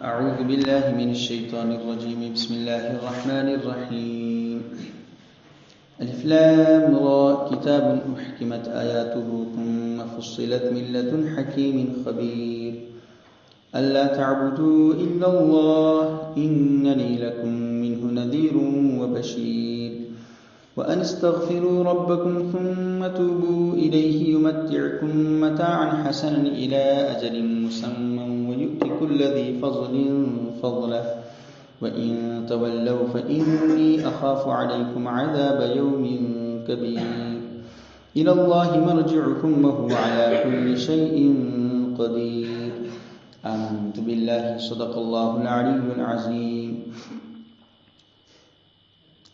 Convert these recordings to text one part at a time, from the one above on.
أعوذ بالله من الشيطان الرجيم. بسم الله الرحمن الرحيم. ألف لام را كتاب أحكمت آياته ثم فصلت من لدن حكيم خبير ألا تعبدوا إلا الله إنني لكم منه نذير وبشير وأن استغفروا ربكم ثم توبوا إليه يمتعكم متاعا حسنا إلى أجل مسمى ويؤت كل ذي فضل فضله وإن تولوا فإني أخاف عليكم عذاب يوم كبير إلى الله مرجعكم وهو على كل شيء قدير. آمنت بالله صدق الله العلي العظيم.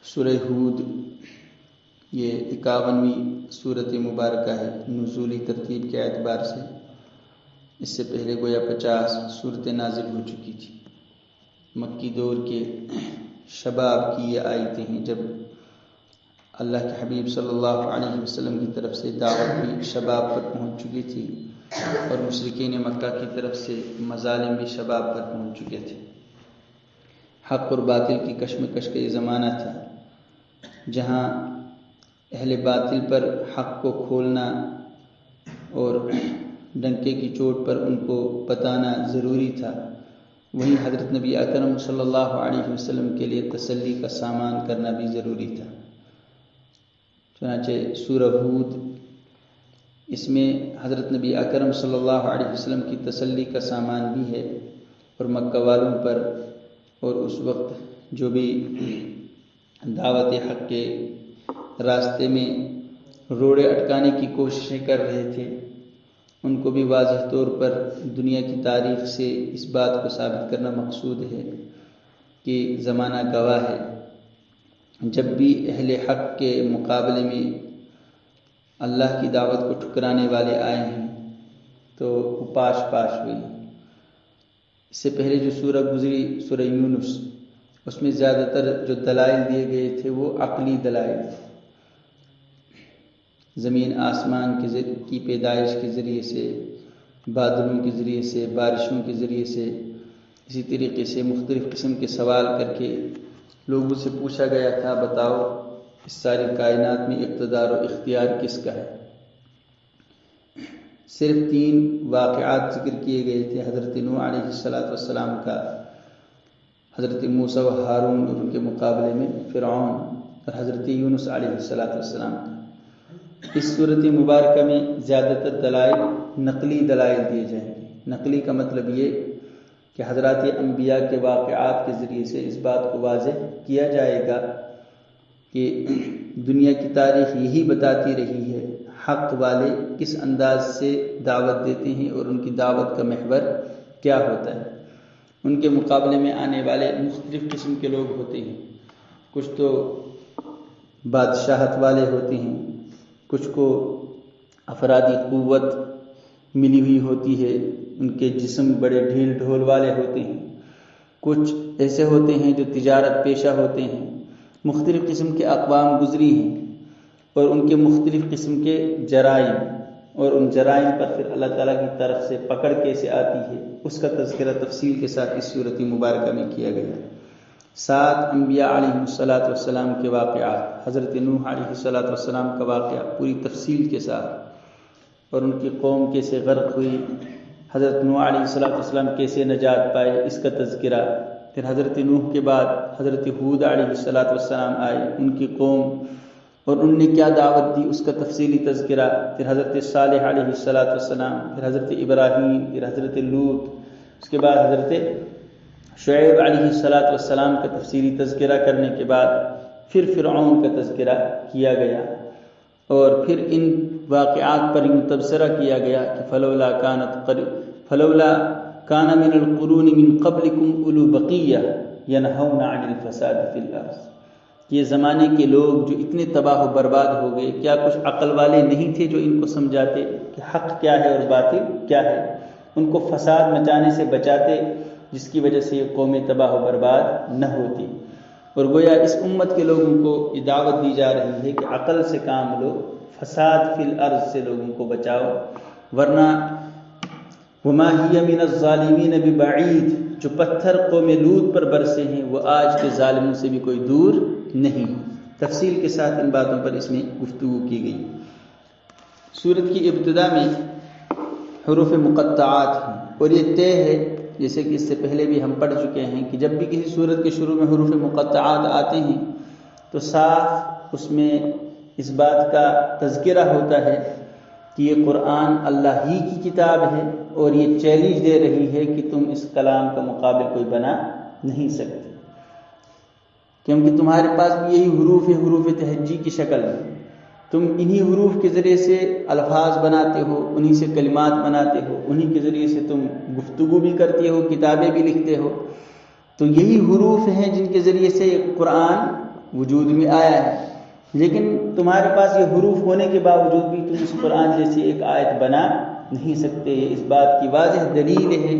سورہ ہود یہ 51ویں سورت مبارکہ ہے نزولی ترتیب کے اعتبار سے. اس سے پہلے گویا 50 سورتیں نازل ہو چکی تھی. مکی دور کے شباب کی یہ آیتیں ہیں جب اللہ کے حبیب صلی اللہ علیہ وسلم کی طرف سے دعوت بھی شباب پر پہنچ چکی تھی اور مشرکین مکہ کی طرف سے مظالم بھی شباب پر پہنچ چکے تھے. حق اور باطل کی کشمکش کا یہ زمانہ تھا جہاں اہل باطل پر حق کو کھولنا اور ڈنکے کی چوٹ پر ان کو بتانا ضروری تھا. وہیں حضرت نبی اکرم صلی اللہ علیہ وسلم کے لیے تسلی کا سامان کرنا بھی ضروری تھا. چنانچہ سورہ ہود اس میں حضرت نبی اکرم صلی اللہ علیہ وسلم کی تسلی کا سامان بھی ہے اور مکہ والوں پر اور اس وقت جو بھی دعوت حق کے راستے میں روڑے اٹکانے کی کوششیں کر رہے تھے ان کو بھی واضح طور پر دنیا کی تاریخ سے اس بات کو ثابت کرنا مقصود ہے کہ زمانہ گواہ ہے. جب بھی اہل حق کے مقابلے میں اللہ کی دعوت کو ٹھکرانے والے آئے ہیں تو وہ پاش ہوئی. اس سے پہلے جو سورہ گزری سورہ یونس اس میں زیادہ تر جو دلائل دیے گئے تھے وہ عقلی دلائل تھے. زمین آسمان کی پیدائش کے ذریعے سے، بادلوں کے ذریعے سے، بارشوں کے ذریعے سے، اسی طریقے سے مختلف قسم کے سوال کر کے لوگوں سے پوچھا گیا تھا بتاؤ اس ساری کائنات میں اقتدار و اختیار کس کا ہے. صرف 3 واقعات ذکر کیے گئے تھے: حضرت نوح علیہ السلام کا، حضرت موسیٰ و ہارون اور ان کے مقابلے میں فرعون، اور حضرت یونس علیہ السلام کا. اس صورت مبارکہ میں زیادہ تر دلائل نقلی دلائل دیے جائیں گے. نقلی کا مطلب یہ کہ حضرات انبیاء کے واقعات کے ذریعے سے اس بات کو واضح کیا جائے گا کہ دنیا کی تاریخ یہی بتاتی رہی ہے حق والے کس انداز سے دعوت دیتے ہیں اور ان کی دعوت کا محور کیا ہوتا ہے. ان کے مقابلے میں آنے والے مختلف قسم کے لوگ ہوتے ہیں. کچھ تو بادشاہت والے ہوتے ہیں، کچھ کو افرادی قوت ملی ہوئی ہوتی ہے، ان کے جسم بڑے ڈھیل ڈھول والے ہوتے ہیں، کچھ ایسے ہوتے ہیں جو تجارت پیشہ ہوتے ہیں. مختلف قسم کے اقوام گزری ہیں اور ان کے مختلف قسم کے جرائم، اور ان جرائم پر پھر اللہ تعالیٰ کی طرف سے پکڑ کیسے آتی ہے اس کا تذکرہ تفصیل کے ساتھ اس صورت مبارکہ میں کیا گیا. 7 انبیاء علیہ السلام کے واقعات، حضرت نوح علیہ السلام کا واقعہ پوری تفصیل کے ساتھ اور ان کی قوم کیسے غرق ہوئی، حضرت نوح علیہ السلام کیسے نجات پائے اس کا تذکرہ. پھر حضرت نوح کے بعد حضرت ہود علیہ السلام آئے، ان کی قوم اور ان نے کیا دعوت دی اس کا تفصیلی تذکرہ. پھر حضرت صالح علیہ السلام، پھر حضرت ابراہیم، پھر حضرت لوط، اس کے بعد حضرت شعیب علیہ السلام کا تفصیلی تذکرہ کرنے کے بعد پھر فرعون کا تذکرہ کیا گیا اور پھر ان واقعات پر یوں تبصرہ کیا گیا کہ فلولا کان من القرون من قبلکم اولو بقیہ ینہون عن الفساد فی الارض. یہ زمانے کے لوگ جو اتنے تباہ و برباد ہو گئے، کیا کچھ عقل والے نہیں تھے جو ان کو سمجھاتے کہ حق کیا ہے اور باطل کیا ہے، ان کو فساد مچانے سے بچاتے جس کی وجہ سے یہ قومیں تباہ و برباد نہ ہوتی. اور گویا اس امت کے لوگوں کو یہ دعوت دی جا رہی ہے کہ عقل سے کام لو، فساد فی الارض سے لوگوں کو بچاؤ، ورنہ وما ہی من الظالمین ببعید، جو پتھر قوم لوط پر برسے ہیں وہ آج کے ظالموں سے بھی کوئی دور نہیں۔ تفصیل کے ساتھ ان باتوں پر اس میں گفتگو کی گئی۔ سورت کی ابتدا میں حروف مقطعات ہیں اور یہ طے ہے، جیسے کہ اس سے پہلے بھی ہم پڑھ چکے ہیں کہ جب بھی کسی سورت کے شروع میں حروف مقطعات آتے ہیں تو صاف اس میں اس بات کا تذکرہ ہوتا ہے کہ یہ قرآن اللہ ہی کی کتاب ہے اور یہ چیلنج دے رہی ہے کہ تم اس کلام کا مقابل کوئی بنا نہیں سکتے، کیونکہ تمہارے پاس بھی یہی حروف ہے، حروف تہجی کی شکل میں، تم انہی حروف کے ذریعے سے الفاظ بناتے ہو، انہی سے کلمات بناتے ہو، انہی کے ذریعے سے تم گفتگو بھی کرتے ہو، کتابیں بھی لکھتے ہو، تو یہی حروف ہیں جن کے ذریعے سے قرآن وجود میں آیا ہے، لیکن تمہارے پاس یہ حروف ہونے کے باوجود بھی تم اس قرآن جیسی ایک آیت بنا نہیں سکتے۔ یہ اس بات کی واضح دلیل ہے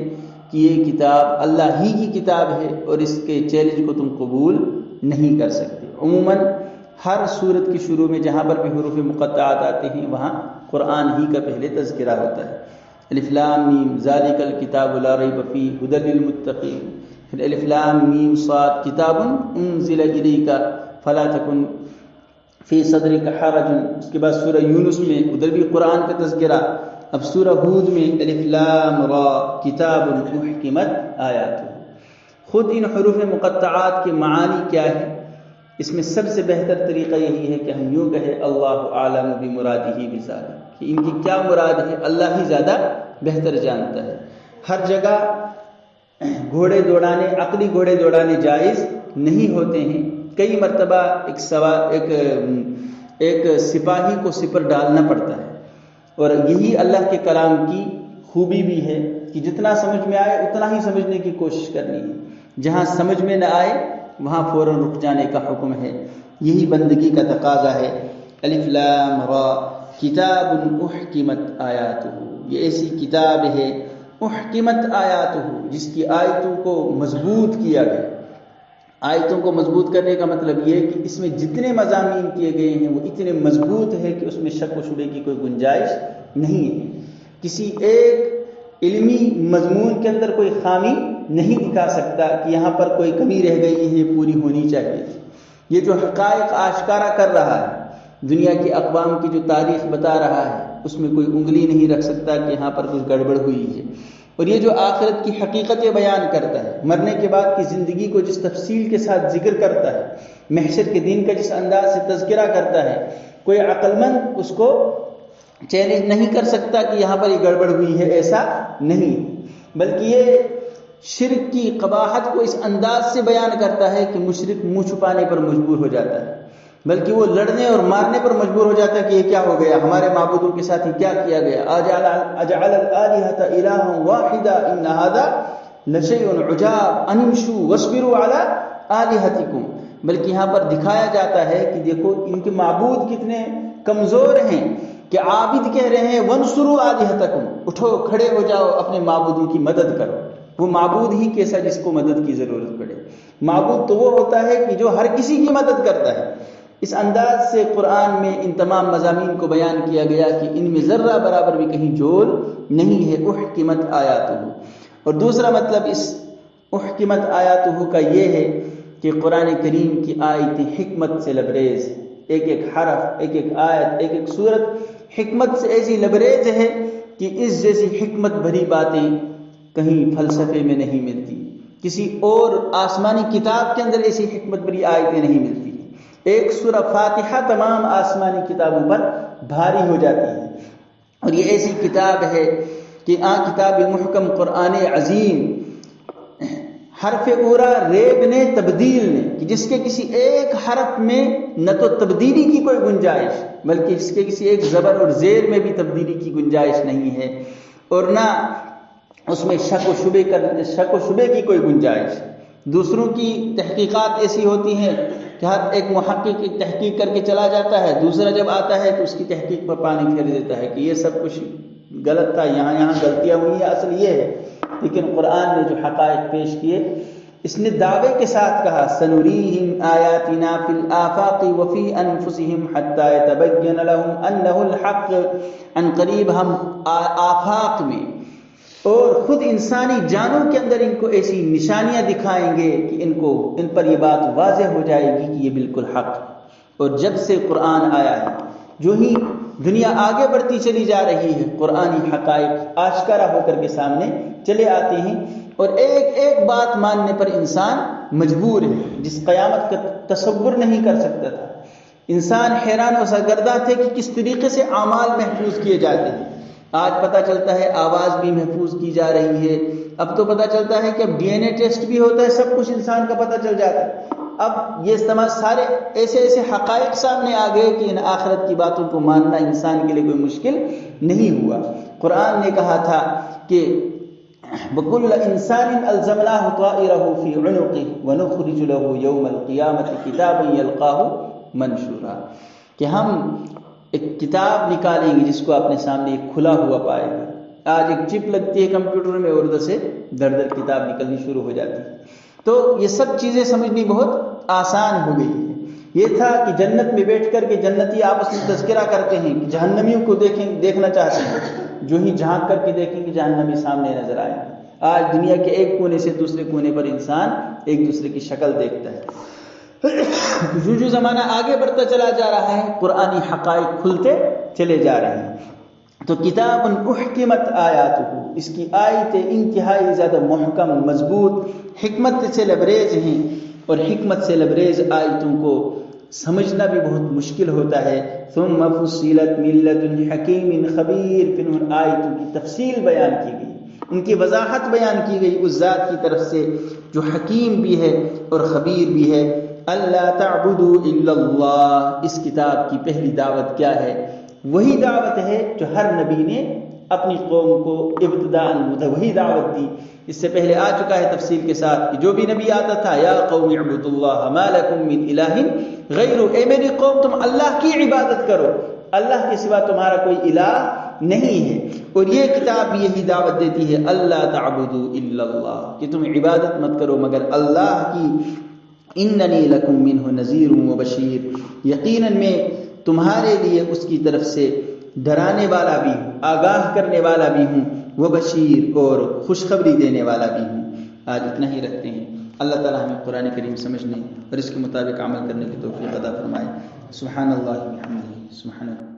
کہ یہ کتاب اللہ ہی کی کتاب ہے اور اس کے چیلنج کو تم قبول نہیں کر سکتے۔ عموماً ہر سورت کی شروع میں جہاں پر بھی حروف مقطعات آتے ہیں وہاں قرآن ہی کا پہلے تذکرہ ہوتا ہے۔ الف لام میم ذالک الکتاب لا ریب فیہ ھدی للمتقین، پھر الف لام میم صاد کتاب انزل الیک فلا تکن فی صدرک حرج، اس کے بعد سورہ یونس میں ادھر بھی قرآن کا تذکرہ، اب سورہ ہود میں الف لام را کتاب احکمت آیاتہ۔ خود ان حروف مقطعات کے معانی کیا ہے؟ اس میں سب سے بہتر طریقہ یہی ہے کہ ہم یوں کہیں اللہ اعلم بمرادہ بذالک، کہ ان کی کیا مراد ہے اللہ ہی زیادہ بہتر جانتا ہے۔ ہر جگہ گھوڑے دوڑانے، عقلی گھوڑے دوڑانے جائز نہیں ہوتے ہیں۔ کئی مرتبہ ایک سپاہی کو سپر ڈالنا پڑتا ہے، اور یہی اللہ کے کلام کی خوبی بھی ہے کہ جتنا سمجھ میں آئے اتنا ہی سمجھنے کی کوشش کرنی ہے، جہاں سمجھ میں نہ آئے وہاں فوراً رک جانے کا حکم ہے، یہی بندگی کا تقاضا ہے۔ الف لام را کتاب احکمت آیاتہ، یہ ایسی کتاب ہے احکمت آیاتہ جس کی آیتوں کو مضبوط کیا گیا۔ آیتوں کو مضبوط کرنے کا مطلب یہ ہے کہ اس میں جتنے مضامین کیے گئے ہیں وہ اتنے مضبوط ہے کہ اس میں شک و شبے کی کوئی گنجائش نہیں ہے۔ کسی ایک علمی مضمون کے اندر کوئی خامی نہیں دکھا سکتا کہ یہاں پر کوئی کمی رہ گئی ہے، یہ پوری ہونی چاہیے تھی۔ یہ جو حقائق آشکارا کر رہا ہے، دنیا کی اقوام کی جو تاریخ بتا رہا ہے، اس میں کوئی انگلی نہیں رکھ سکتا کہ یہاں پر کچھ گڑبڑ ہوئی ہے۔ اور یہ جو آخرت کی حقیقتیں بیان کرتا ہے، مرنے کے بعد کی زندگی کو جس تفصیل کے ساتھ ذکر کرتا ہے، محشر کے دن کا جس انداز سے تذکرہ کرتا ہے، کوئی عقل مند اس کو چیلنج نہیں کر سکتا کہ یہاں پر یہ گڑبڑ ہوئی ہے، ایسا نہیں، بلکہ یہ شرک کی قباحت کو اس انداز سے بیان کرتا ہے کہ مشرک منہ چھپانے پر مجبور ہو جاتا ہے، بلکہ وہ لڑنے اور مارنے پر مجبور ہو جاتا ہے کہ یہ کیا ہو گیا، ہمارے معبودوں کے ساتھ کیا کیا گیا، اجعل الآلہۃ الہا واحدا ان ھذا لشیء عجاب ان امشوا واصبروا علی آلہتکم، بلکہ یہاں پر دکھایا جاتا ہے کہ دیکھو ان کے معبود کتنے کمزور ہیں کہ عابد کہہ رہے ہیں وانصروا آلہتکم، اٹھو کھڑے ہو جاؤ اپنے معبودوں کی مدد کرو۔ وہ معبود ہی کیسا جس کو مدد کی ضرورت پڑے، معبود تو وہ ہوتا ہے کہ جو ہر کسی کی مدد کرتا ہے۔ اس انداز سے قرآن میں ان تمام مضامین کو بیان کیا گیا کہ ان میں ذرہ برابر بھی کہیں جول نہیں ہے۔ احکمت آیاتہ، اور دوسرا مطلب اس احکمت آیاتہ کا یہ ہے کہ قرآن کریم کی آیتیں حکمت سے لبریز، ایک ایک حرف، ایک ایک آیت، ایک ایک سورت حکمت سے ایسی لبریز ہے کہ اس جیسی حکمت بھری باتیں کہیں فلسفے میں نہیں ملتی، کسی اور آسمانی کتاب کے اندر ایسی حکمت بھری آیتیں نہیں ملتی۔ ایک سورہ فاتحہ تمام آسمانی کتابوں پر بھاری ہو جاتی ہے، اور یہ ایسی کتاب ہے کہ کتاب محکم قرآن عظیم، حرف اورا ریب نے تبدیل نے، کہ جس کے کسی ایک حرف میں نہ تو تبدیلی کی کوئی گنجائش بلکہ اس کے کسی ایک زبر اور زیر میں بھی تبدیلی کی گنجائش نہیں ہے، اور نہ اس میں شک و شبے کی کوئی گنجائش۔ دوسروں کی تحقیقات ایسی ہوتی ہیں کہ ہر ایک محقق ایک تحقیق کر کے چلا جاتا ہے، دوسرا جب آتا ہے تو اس کی تحقیق پر پانی پھیر دیتا ہے کہ یہ سب کچھ غلط تھا، یہاں غلطیاں ہوئی ہیں، اصل یہ ہے۔ لیکن قرآن نے جو حقائق پیش کیے، اس نے دعوے کے ساتھ کہا سنریہم آیاتنا فی الآفاق وفی انفسہم حتی یتبین لہم انہ الحق، ان قریب ہم آفاق میں اور خود انسانی جانوں کے اندر ان کو ایسی نشانیاں دکھائیں گے کہ ان پر یہ بات واضح ہو جائے گی کہ یہ بالکل حق ہے۔ اور جب سے قرآن آیا ہے، جو ہی دنیا آگے بڑھتی چلی جا رہی ہے، قرآنی حقائق آشکارا ہو کر کے سامنے چلے آتے ہیں، اور ایک ایک بات ماننے پر انسان مجبور ہے، جس قیامت کا تصور نہیں کر سکتا تھا۔ انسان حیران و سرگردہ تھے کہ کس طریقے سے اعمال محفوظ کیے جاتے ہیں۔ آج پتہ چلتا ہے آواز بھی محفوظ کی جا رہی ہے، اب تو پتہ چلتا ہے کہ اب ڈی این اے ٹیسٹ بھی ہوتا ہے، سب کچھ انسان کا پتہ چل جاتا ہے۔ اب یہ سارے ایسے حقائق سامنے آ گئے کہ ان آخرت کی باتوں کو ماننا انسان کے لیے کوئی مشکل نہیں ہوا۔ قرآن نے کہا تھا کہ وَكُلَّ إِنسَانٍ أَلْزَمْنَاهُ طَائِرَهُ فِي عُنُقِهِ وَنُخْرِجُ لَهُ يَوْمَ الْقِيَامَةِ كِتَابًا يَلْقَاهُ مَنشُورًا، کہ ہم ایک کتاب نکالیں گے جس کو اپنے سامنے ایک کھلا ہوا پائے گا۔ آج ایک چپ لگتی ہے کمپیوٹر میں اور ادھر سے در در کتاب نکلنی شروع ہو جاتی ہے۔ تو یہ سب چیزیں سمجھنی بہت آسان ہو گئی ہے۔ یہ تھا کہ جنت میں بیٹھ کر کے جنتی آپس میں تذکرہ کرتے ہیں کہ جہنمیوں کو دیکھنا چاہتے ہیں، جو ہی جھانک کر کے دیکھیں گے جہنمی سامنے نظر آئیں گے۔ آج دنیا کے ایک کونے سے دوسرے کونے پر انسان ایک دوسرے کی شکل دیکھتا ہے۔ جو زمانہ آگے بڑھتا چلا جا رہا ہے، قرآنی حقائق کھلتے چلے جا رہے ہیں۔ تو کتاب احکمت آیاتہ، اس کی آیتیں انتہائی زیادہ محکم، مضبوط، حکمت سے لبریز ہیں، اور حکمت سے لبریز آیتوں کو سمجھنا بھی بہت مشکل ہوتا ہے۔ ثم فصلت من لدن حکیم خبیر، پھر ان آیتوں کی تفصیل بیان کی گئی، ان کی وضاحت بیان کی گئی اس ذات کی طرف سے جو حکیم بھی ہے اور خبیر بھی ہے۔ اللہ تعبدوا الا اللہ، اس کتاب کی پہلی دعوت کیا ہے؟ وہی دعوت ہے جو ہر نبی نے اپنی قوم کو ابتداء وہی دعوت دی۔ اس سے پہلے آ چکا ہے تفصیل کے ساتھ کہ جو بھی نبی آتا تھا، یا قوم اعبدوا اللہ ما لکم من الہ غیرہ، اے میری قوم تم اللہ کی عبادت کرو، اللہ کے سوا تمہارا کوئی الہ نہیں ہے۔ اور یہ کتاب بھی یہی دعوت دیتی ہے، اللہ تعبدوا الا اللہ، کہ تم عبادت مت کرو مگر اللہ کی۔ اننی لکم منہ نذیر و بشیر، یقیناً میں تمہارے لیے اس کی طرف سے ڈرانے والا بھی ہوں، آگاہ کرنے والا بھی ہوں، وہ بشیر اور خوشخبری دینے والا بھی ہوں۔ آج اتنا ہی رکھتے ہیں۔ اللہ تعالی ہمیں قرآن کریم سمجھنے اور اس کے مطابق عمل کرنے کی توفیق عطا فرمائے۔ سبحان اللہ و بحمدہ، سبحان اللہ۔